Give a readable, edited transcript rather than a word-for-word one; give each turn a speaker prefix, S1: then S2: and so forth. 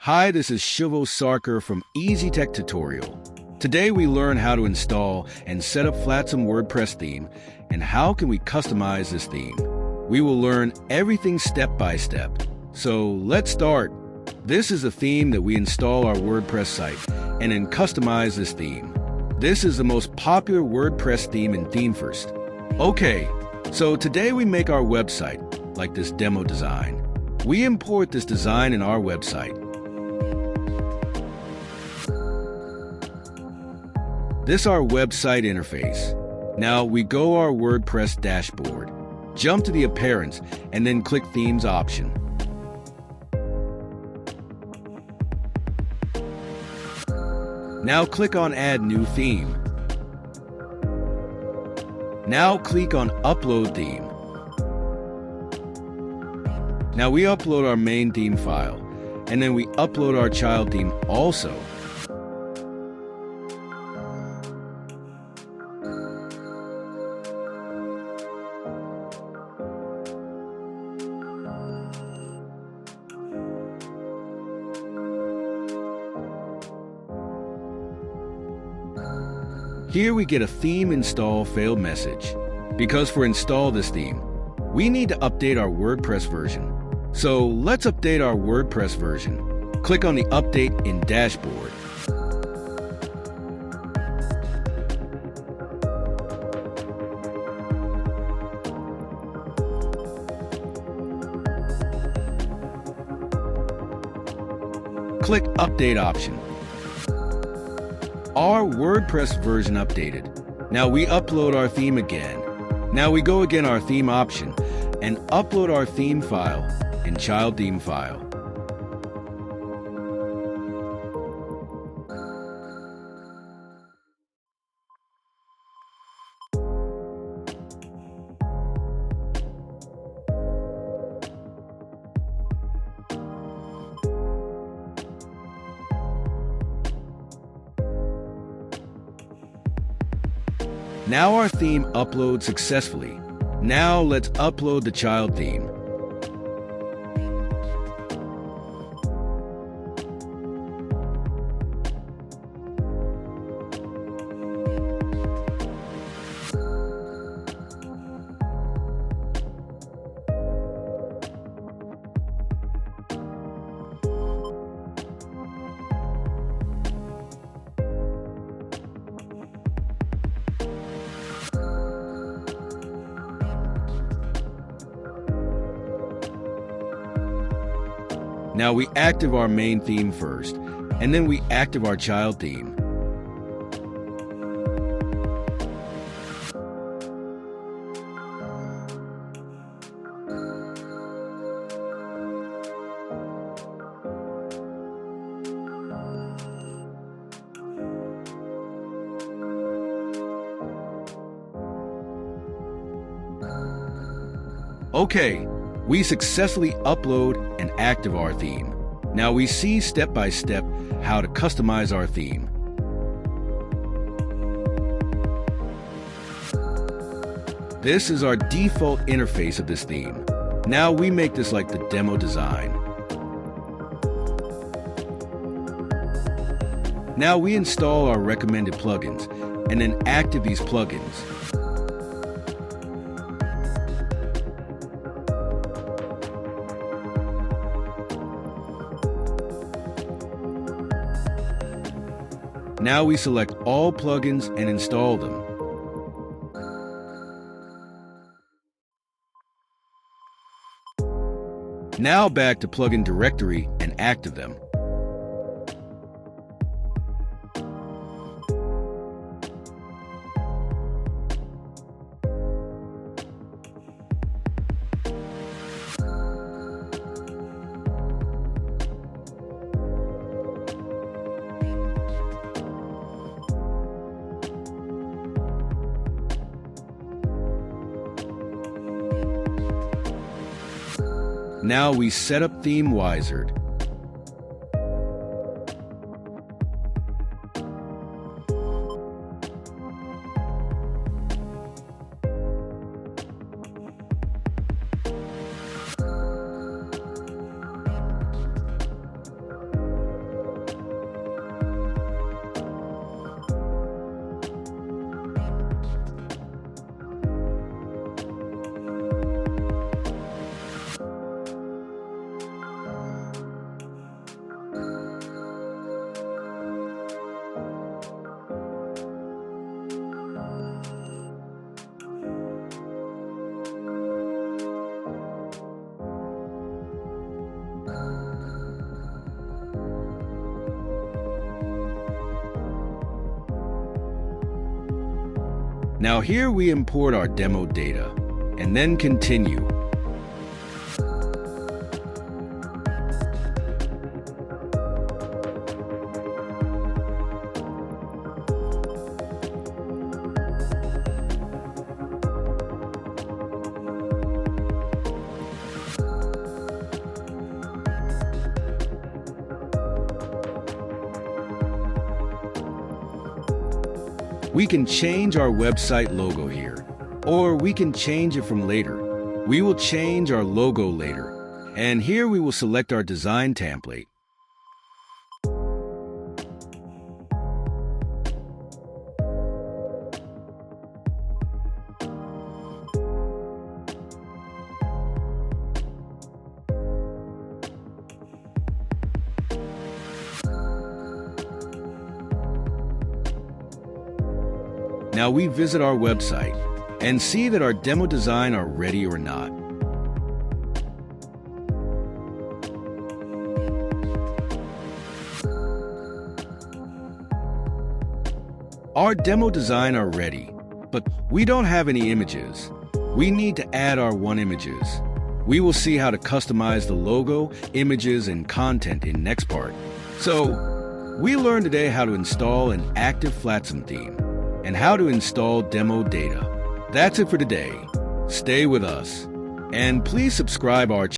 S1: Hi, this is Shivo Sarkar from EasyTech Tutorial. Today we learn how to install and set up Flatsome WordPress theme and how can we customize this theme. We will learn everything step by step. So let's start. This is a theme that we install our WordPress site and then customize this theme. This is the most popular WordPress theme in ThemeForest. Okay, so today we make our website like this demo design. We import this design in our website. This is our website interface. Now we go our WordPress dashboard, jump to the appearance, and then click Themes option. Now click on Add New Theme. Now click on Upload Theme. Now we upload our main theme file, and then we upload our child theme also. Here we get a theme install failed message. Because for install this theme, we need to update our WordPress version. So let's update our WordPress version. Click on the Update in Dashboard. Click Update option. Our WordPress version updated. Now we upload our theme again. Now we go again our theme option and upload our theme file in child theme file. Now our theme uploads successfully. Now let's upload the child theme. Now we active our main theme first, and then we active our child theme. Okay. We successfully upload and active our theme. Now we see step by step how to customize our theme. This is our default interface of this theme. Now we make this like the demo design. Now we install our recommended plugins and then active these plugins. Now we select all plugins and install them. Now back to plugin directory and active them. Now we set up Theme Wizard. Now here we import our demo data, and then continue. We can change our website logo here, or we can change it from later. We will change our logo later, and here we will select our design template. Now we visit our website and see that our demo design are ready or not. Our demo design are ready, but we don't have any images. We need to add our one images. We will see how to customize the logo, images, and content in next part. So, we learned today how to install an active Flatsome theme and how to install demo data. That's it for today. Stay with us, and please subscribe our channel.